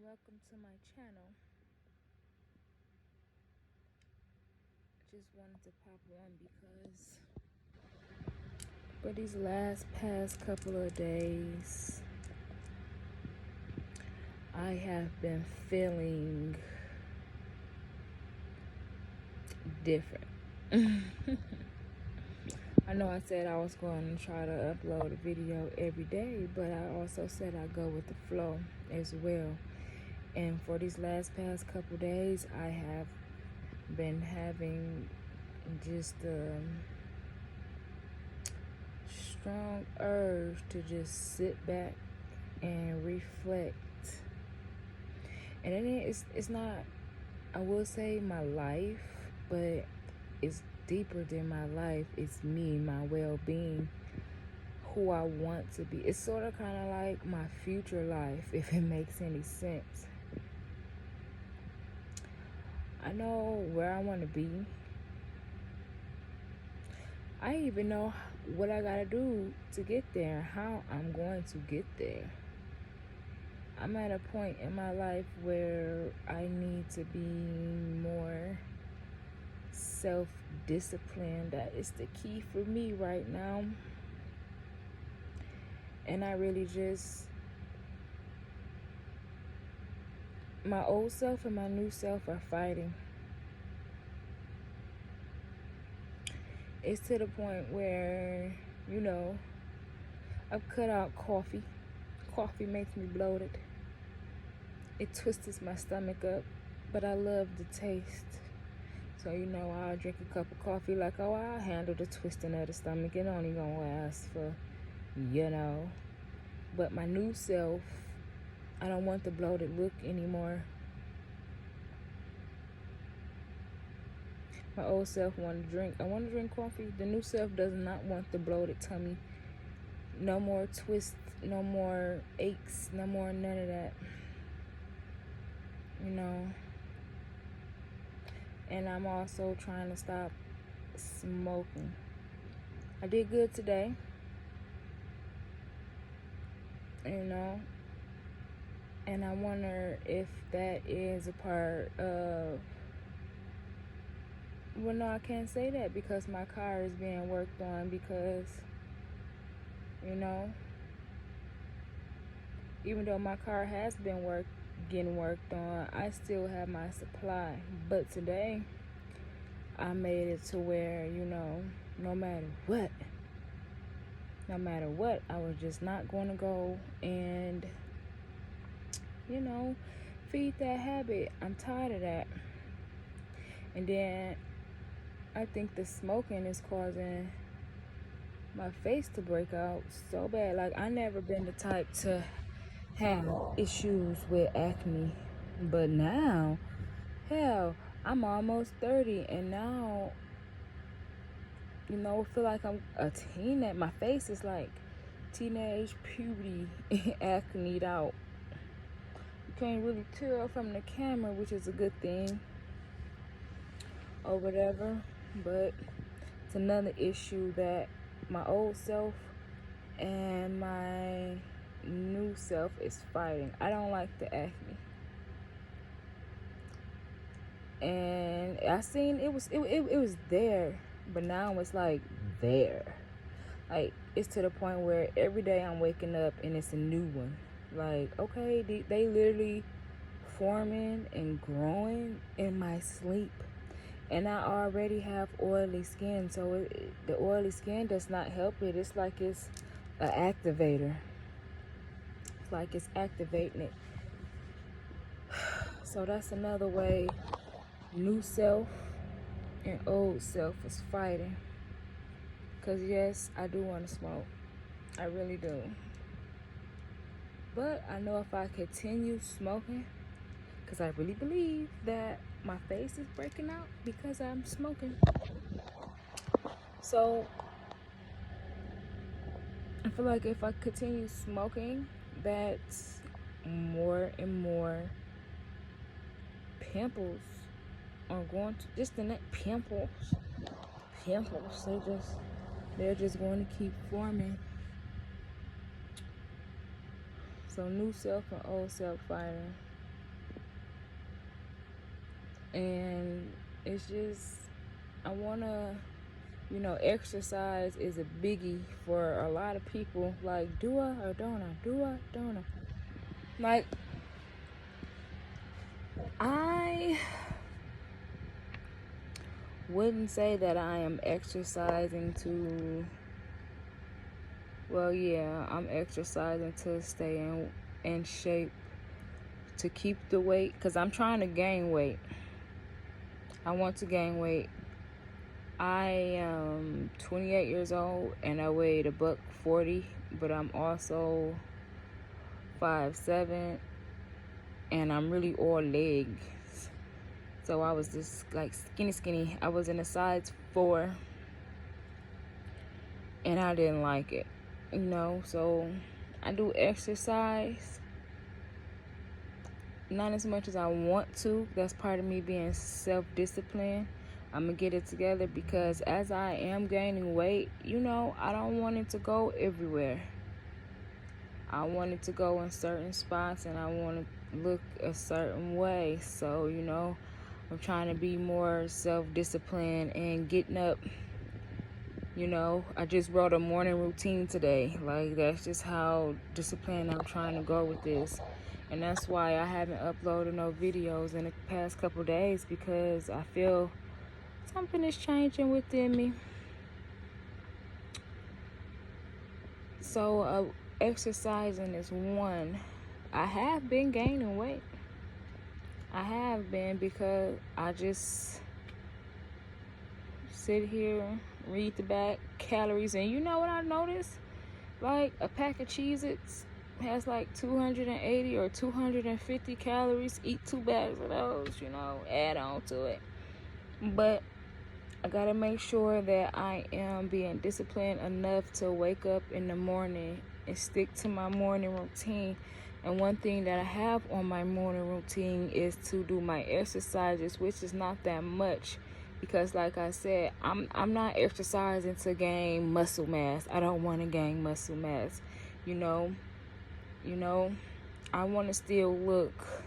welcome to my channel. Just wanted to pop on because for these past couple of days I have been feeling different. I know I said I was going to try to upload a video every day, but I also said I go with the flow as well. And for these past couple days, I have been having just a strong urge to just sit back and reflect. And it's not, I will say, my life, but it's deeper than my life. It's me, my well-being, who I want to be. It's sort of kind of like my future life, if it makes any sense. I know where I want to be. I even know what I gotta do to get there, how I'm going to get there. I'm at a point in my life where I need to be more self-disciplined. That is the key for me right now. And I really just, my old self and my new self are fighting. It's to the point where, I've cut out coffee. Coffee makes me bloated. It twists my stomach up, but I love the taste. So, I'll drink a cup of coffee like, I'll handle the twisting of the stomach. It only gonna last for, But my new self, I don't want the bloated look anymore. My old self wanted to drink. I want to drink coffee. The new self does not want the bloated tummy. No more twists, no more aches, no more none of that. And I'm also trying to stop smoking. I did good today. And I wonder if that is a part of, well, no, I can't say that because my car is being worked on because, even though my car has been getting worked on, I still have my supply. But today, I made it to where, no matter what, I was just not going to go and, feed that habit. I'm tired of that. And then I think the smoking is causing my face to break out so bad. Like, I never been the type to have issues with acne, but now, hell, I'm almost 30, and now, I feel like I'm a teenager. My face is like teenage puberty acneed out. You can't really tell from the camera, which is a good thing or whatever, but it's another issue that my old self and my new self is fighting. I don't like the acne. And I seen it was there, but now it's like there. Like, it's to the point where every day I'm waking up and it's a new one. Like, okay, they literally forming and growing in my sleep. And I already have oily skin, so the oily skin does not help it. It's like it's an activator. It's like it's activating it. So that's another way new self and old self is fighting. Because yes, I do want to smoke. I really do. But I know if I continue smoking, because I really believe that my face is breaking out because I'm smoking. So I feel like if I continue smoking, that's more and more pimples are going to, just the neck pimples. They're just going to keep forming. So new self and old self fighting. And it's just, I want to, exercise is a biggie for a lot of people. Like, do I or don't I? Do I? Don't I? Like, I wouldn't say that I am exercising to, well, yeah, I'm exercising to stay in shape, to keep the weight, because I'm trying to gain weight. I want to gain weight. I am 28 years old and I weighed $140, but I'm also 5'7", and I'm really all legs. So I was just like skinny. I was in a size 4 and I didn't like it, so I do exercise, not as much as I want to. That's part of me being self-disciplined. I'm gonna get it together, because as I am gaining weight, I don't want it to go everywhere. I want it to go in certain spots, and I want to look a certain way. So, I'm trying to be more self-disciplined and getting up. I just wrote a morning routine today. Like, that's just how disciplined I'm trying to go with this. And that's why I haven't uploaded no videos in the past couple days, because I feel something is changing within me. So exercising is one. I have been gaining weight. I have been, because I just sit here, read the back calories, and you know what I noticed? Like, a pack of Cheez-Its has like 280 or 250 calories. Eat 2 bags of those, add on to it. But I gotta make sure that I am being disciplined enough to wake up in the morning and stick to my morning routine. And one thing that I have on my morning routine is to do my exercises, which is not that much, because like I said, I'm not exercising to gain muscle mass. I don't want to gain muscle mass. I want to still look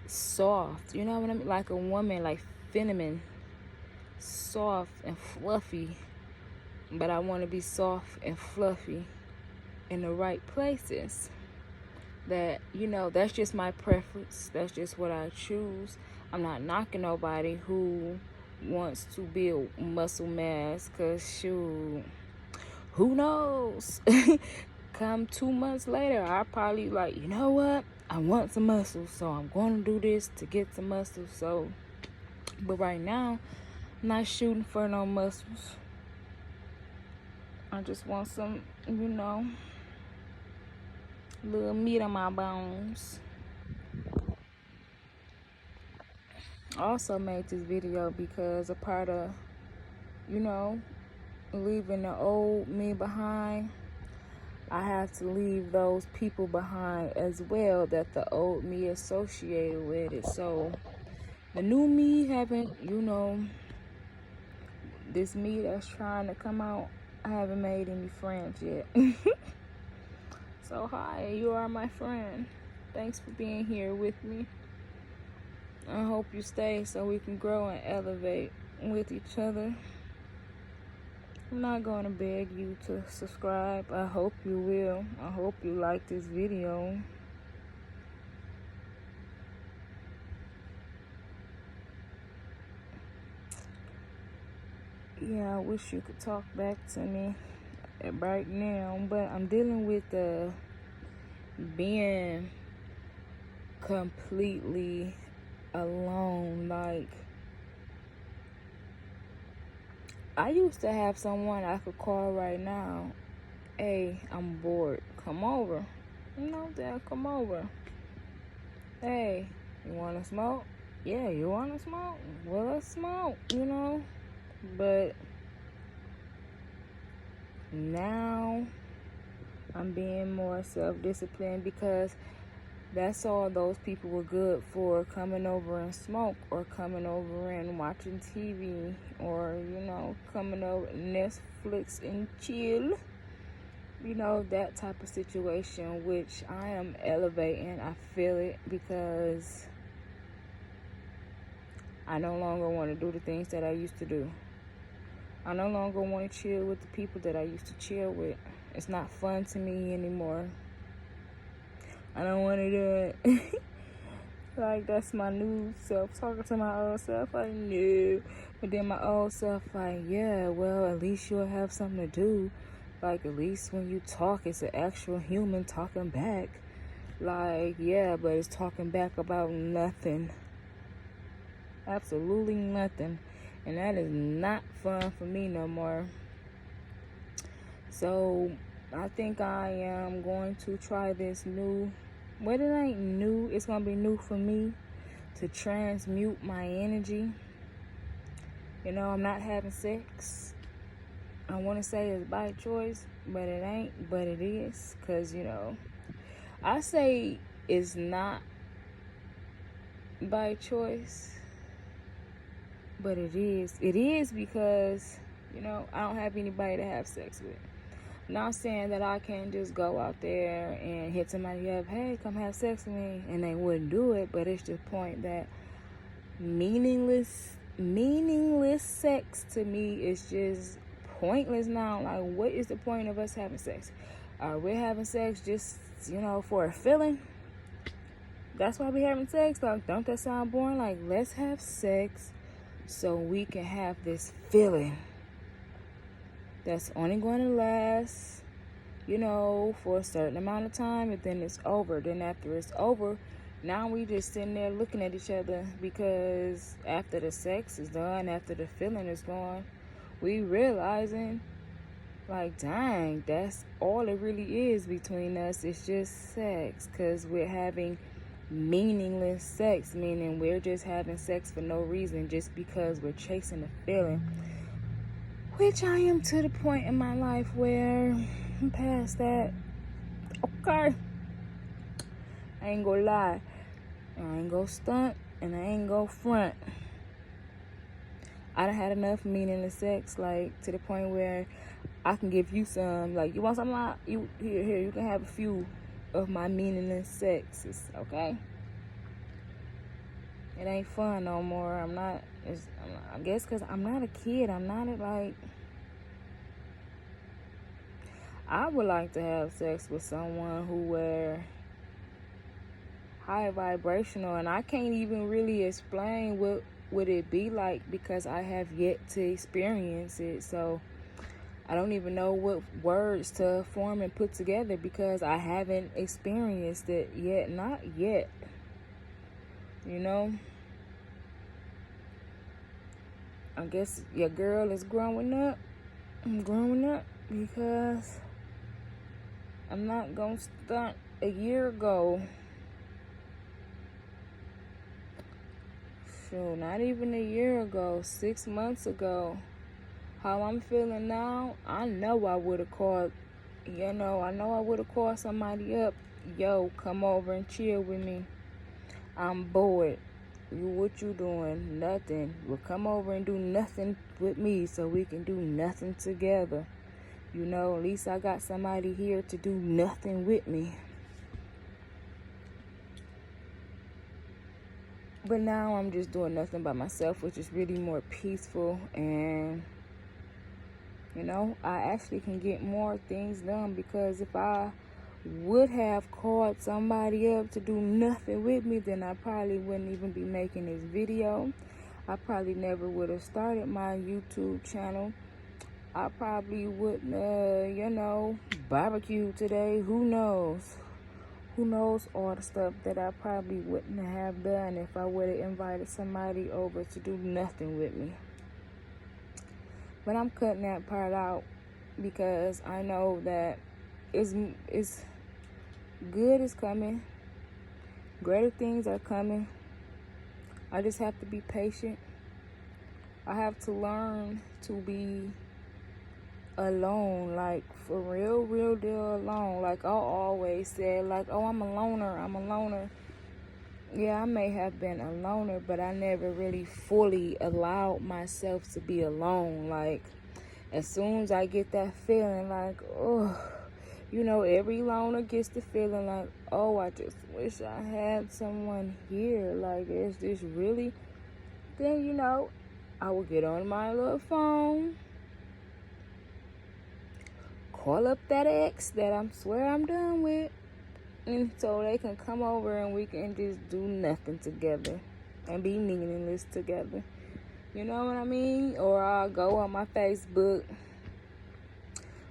soft. You know what I mean? Like a woman, like feminine, soft and fluffy. But I want to be soft and fluffy in the right places. That, that's just my preference. That's just what I choose. I'm not knocking nobody who wants to build muscle mass, because shoot, who knows? Come 2 months later, I'll probably like, you know what? I want some muscle, so I'm going to do this to get some muscle. So, but right now, I'm not shooting for no muscles. I just want some, little meat on my bones. I also made this video because a part of, leaving the old me behind, I have to leave those people behind as well that the old me associated with it. So the new me haven't, this me that's trying to come out, I haven't made any friends yet. So hi, you are my friend. Thanks for being here with me. I hope you stay so we can grow and elevate with each other. I'm not going to beg you to subscribe. I hope you will. I hope you like this video. Yeah, I wish you could talk back to me right now, but I'm dealing with being completely alone. Like, I used to have someone I could call right now. Hey, I'm bored. Come over. They'll come over. Hey, you want to smoke? Yeah, you want to smoke? Well, let's smoke, But now I'm being more self-disciplined, because that's all those people were good for, coming over and smoke, or coming over and watching TV, or, coming over Netflix and chill. That type of situation, which I am elevating. I feel it, because I no longer want to do the things that I used to do. I no longer want to chill with the people that I used to chill with. It's not fun to me anymore. I don't want to do it. Like, that's my new self talking to my old self. Like, no. But then my old self, like, yeah, well, at least you'll have something to do. Like, at least when you talk, it's an actual human talking back. Like, yeah, but it's talking back about nothing. Absolutely nothing. And that is not fun for me no more. So I think I am going to try this new, well, it ain't new, it's going to be new for me to transmute my energy. You know, I'm not having sex. I want to say it's by choice, but it ain't, but it is. Because, you know, I say it's not by choice, but it is. It is because, you know, I don't have anybody to have sex with. Not saying that I can't just go out there and hit somebody up, hey, come have sex with me, and they wouldn't do it. But it's the point that meaningless sex to me is just pointless now. Like, what is the point of us having sex? We're having sex just, you know, for a feeling. That's why we're having sex. Like, don't that sound boring? Like, let's have sex so we can have this feeling that's only going to last, you know, for a certain amount of time, and then it's over. Then after it's over, now we just sitting there looking at each other, because after the sex is done, after the feeling is gone, we realizing, like, dang, that's all it really is between us. It's just sex, because we're having meaningless sex, meaning we're just having sex for no reason, just because we're chasing the feeling. Which I am to the point in my life where I'm past that. Okay. I ain't gonna lie. I ain't gonna stunt and I ain't gonna front. I done had enough meaningless sex, like, to the point where I can give you some, like, you want something? You here, you can have a few of my meaningless sexes, okay? It ain't fun no more. I guess because I'm not a kid. I'm not like, I would like to have sex with someone who were high vibrational, and I can't even really explain what would it be like, because I have yet to experience it. So I don't even know what words to form and put together, because I haven't experienced it yet. Not yet. You know? I guess your girl is growing up. I'm growing up because I'm not gonna stunt. A year ago, shoot, not even a year ago, 6 months ago, how I'm feeling now, I know I would have called, you know, I know I would have called somebody up. Yo, come over and chill with me. I'm bored. What you doing? Nothing. Well, come over and do nothing with me so we can do nothing together. You know, at least I got somebody here to do nothing with me. But now I'm just doing nothing by myself, which is really more peaceful. And, you know, I actually can get more things done, because if I would have called somebody up to do nothing with me, then I probably wouldn't even be making this video. I probably never would have started my YouTube channel. I probably wouldn't, you know, barbecue today. Who knows? Who knows all the stuff that I probably wouldn't have done if I would have invited somebody over to do nothing with me. But I'm cutting that part out, because I know that it's good is coming. Greater things are coming. I just have to be patient. I have to learn to be alone, like, for real deal alone. Like, I always said, like, oh, I'm a loner. Yeah, I may have been a loner, but I never really fully allowed myself to be alone. Like, as soon as I get that feeling, like, oh, you know, every loner gets the feeling like, oh, I just wish I had someone here. Like, is this really then, you know, I will get on my little phone, call up that ex that I swear I'm done with, and so they can come over and we can just do nothing together and be meaningless together. You know what I mean? Or I'll go on my Facebook,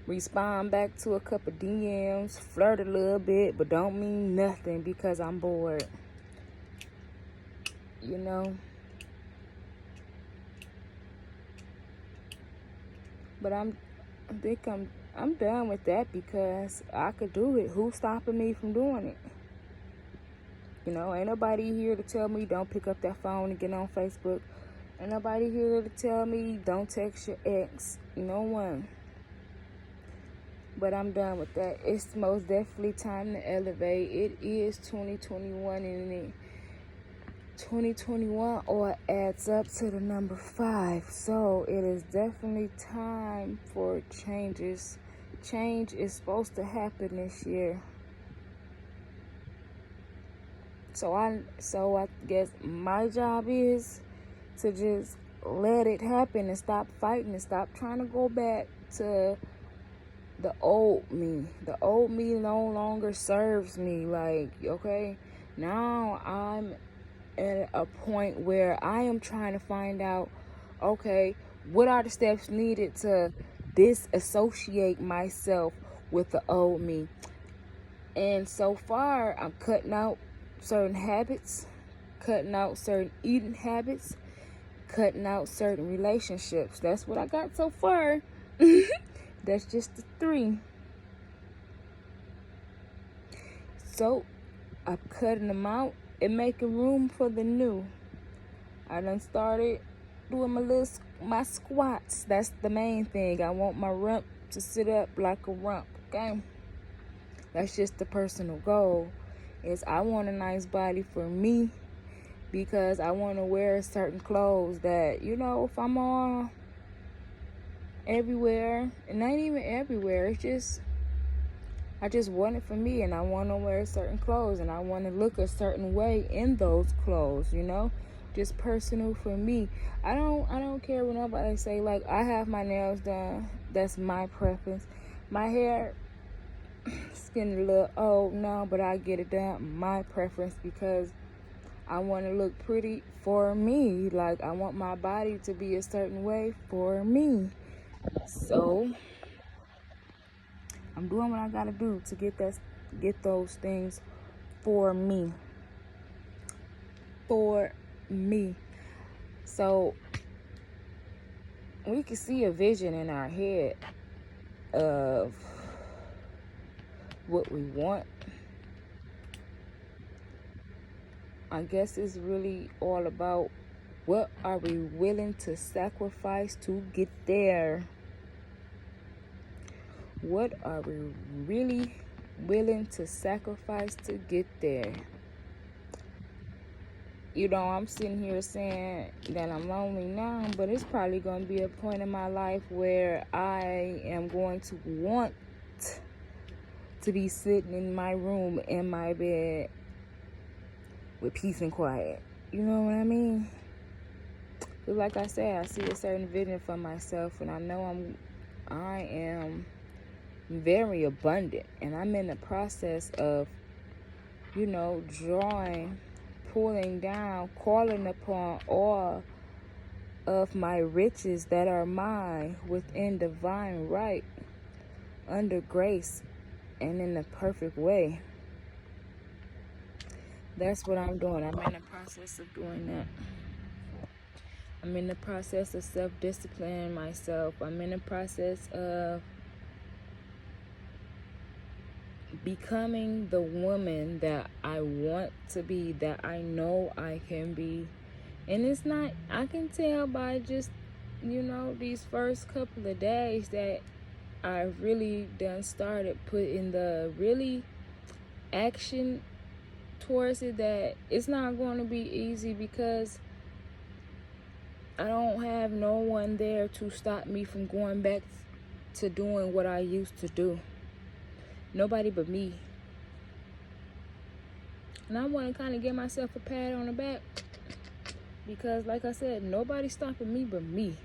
respond back to a couple DMs, flirt a little bit, but don't mean nothing because I'm bored. You know? But I think I'm done with that because I could do it. Who's stopping me from doing it? You know, ain't nobody here to tell me don't pick up that phone and get on Facebook. Ain't nobody here to tell me don't text your ex. No one. But I'm done with that. It's most definitely time to elevate. It is 2021 and 2021 all adds up to the number 5. So it is definitely time for changes. Change is supposed to happen this year. So I guess my job is to just let it happen and stop fighting and stop trying to go back to the old me. The old me no longer serves me. Like, okay, now I'm at a point where I am trying to find out, okay, what are the steps needed to disassociate myself with the old me? And so far, I'm cutting out certain habits, cutting out certain eating habits, cutting out certain relationships. That's what I got so far. That's just the 3. So I'm cutting them out and making room for the new. I done started doing my squats. That's the main thing. I want my rump to sit up like a rump, okay? That's just the personal goal. Is I want a nice body for me because I want to wear certain clothes that, you know, if I'm all everywhere, and not even everywhere, it's just, I just want it for me, and I want to wear certain clothes, and I want to look a certain way in those clothes, you know, just personal for me. I don't care what nobody say. Like, I have my nails done. That's my preference. My hair, it's getting a little old now, but I get it done. My preference because I want to look pretty for me. Like, I want my body to be a certain way for me. So I'm doing what I gotta do to get those things for me. For me. So we can see a vision in our head of what we want. I guess it's really all about what are we willing to sacrifice to get there. What are we really willing to sacrifice to get there? You know, I'm sitting here saying that I'm lonely now, but it's probably going to be a point in my life where I am going to want to be sitting in my room, in my bed, with peace and quiet. You know what I mean? But like I said, I see a certain vision for myself, and I know I am very abundant, and I'm in the process of, you know, pulling down, calling upon all of my riches that are mine within divine right, under grace, and in the perfect way. That's what I'm doing. I'm in the process of doing that. I'm in the process of self-disciplining myself. I'm in the process of becoming the woman that I want to be, that I know I can be. And it's not, I can tell by just, you know, these first couple of days that I really done started putting the really action towards it, that it's not going to be easy because I don't have no one there to stop me from going back to doing what I used to do. Nobody but me. And I want to kind of give myself a pat on the back because like I said, nobody's stopping me but me.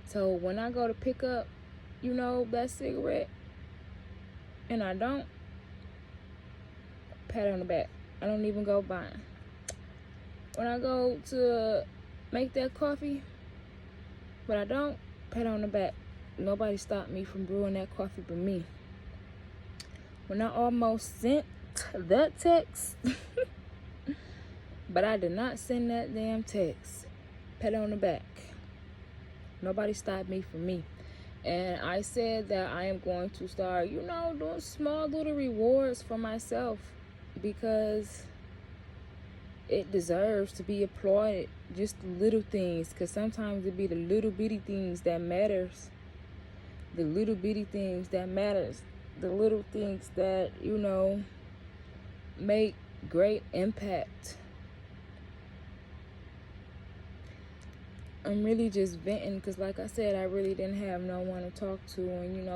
So when I go to pick up, that cigarette, and I don't, pat on the back. I don't even go buying. When I go to make that coffee, but I don't, pat on the back. Nobody stopped me from brewing that coffee but me. When I almost sent that text, but I did not send that damn text, pat on the back. Nobody stopped me from me. And I said that I am going to start, doing small little rewards for myself, because it deserves to be applauded. Just little things, because sometimes it be the little bitty things that matters. The little bitty things that matters. The little things that, make great impact. I'm really just venting because, like I said, I really didn't have no one to talk to. And,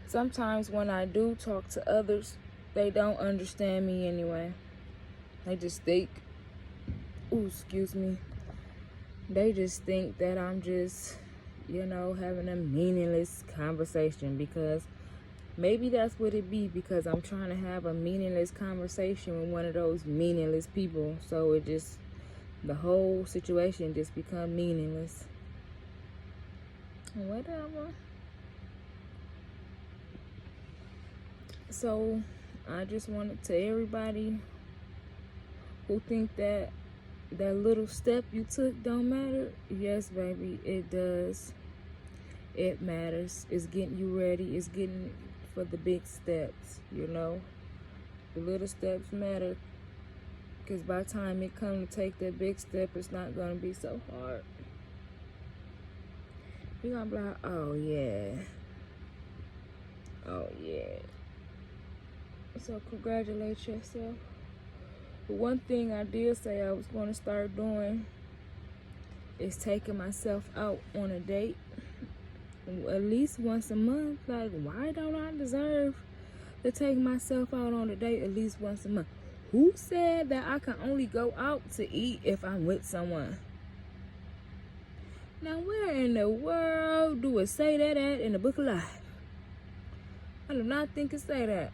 sometimes when I do talk to others, they don't understand me anyway. They just think, they just think that I'm just, having a meaningless conversation, because maybe that's what it be, because I'm trying to have a meaningless conversation with one of those meaningless people. So the whole situation just become meaningless. Whatever. So I just wanted to everybody who think that little step you took don't matter. Yes, baby, it does. It matters. It's getting you ready. It's getting for the big steps, The little steps matter. Because by the time it comes to take that big step, it's not going to be so hard. You're going to be like, oh, yeah. Oh, yeah. So congratulate yourself. But one thing I did say I was going to start doing is taking myself out on a date at least once a month. Like, why don't I deserve to take myself out on a date at least once a month? Who said that I can only go out to eat if I'm with someone? Now, where in the world do it say that at in the book of life? I do not think it say that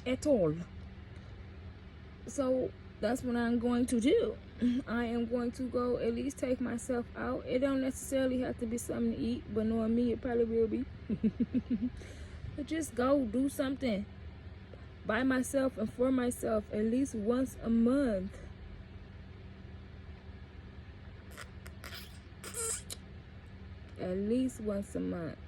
at all. So that's what I'm going to do. I am going to go at least take myself out. It don't necessarily have to be something to eat, but knowing me, it probably will be. But just go do something by myself and for myself at least once a month. At least once a month.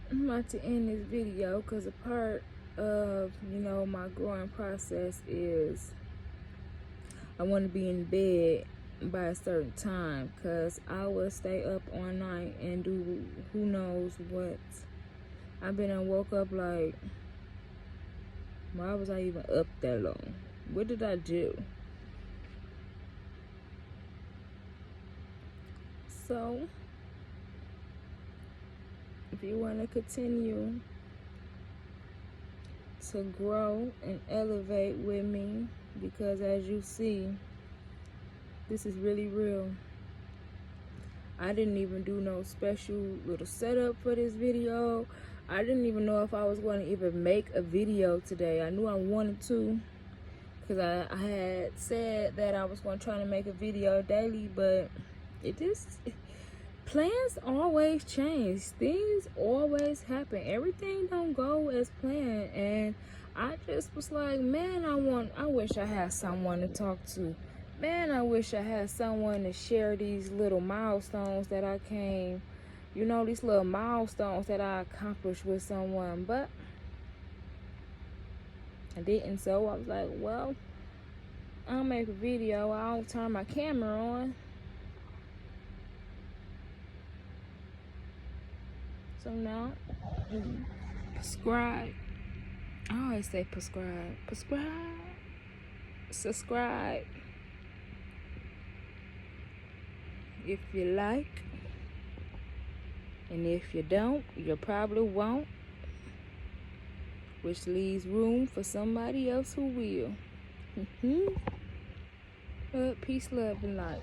I'm about to end this video because a part of, my growing process is I want to be in bed by a certain time, because I will stay up all night and do who knows what. I've been and woke up like, why was I even up that long? What did I do? So if you want to continue to grow and elevate with me, because as you see, this is really real. I didn't even do no special little setup for this video. I didn't even know if I was going to even make a video today. I knew I wanted to, because I had said that I was going to try to make a video daily, but plans always change. Things always happen. Everything don't go as planned. And I just was like, man, I wish I had someone to talk to. Man, I wish I had someone to share these little milestones that I came, these little milestones that I accomplished with someone. But I didn't. So I was like, well, I'll make a video. I'll turn my camera on. So now, subscribe. I always say subscribe if you like. And if you don't, you probably won't, which leaves room for somebody else who will. Peace, love, and light.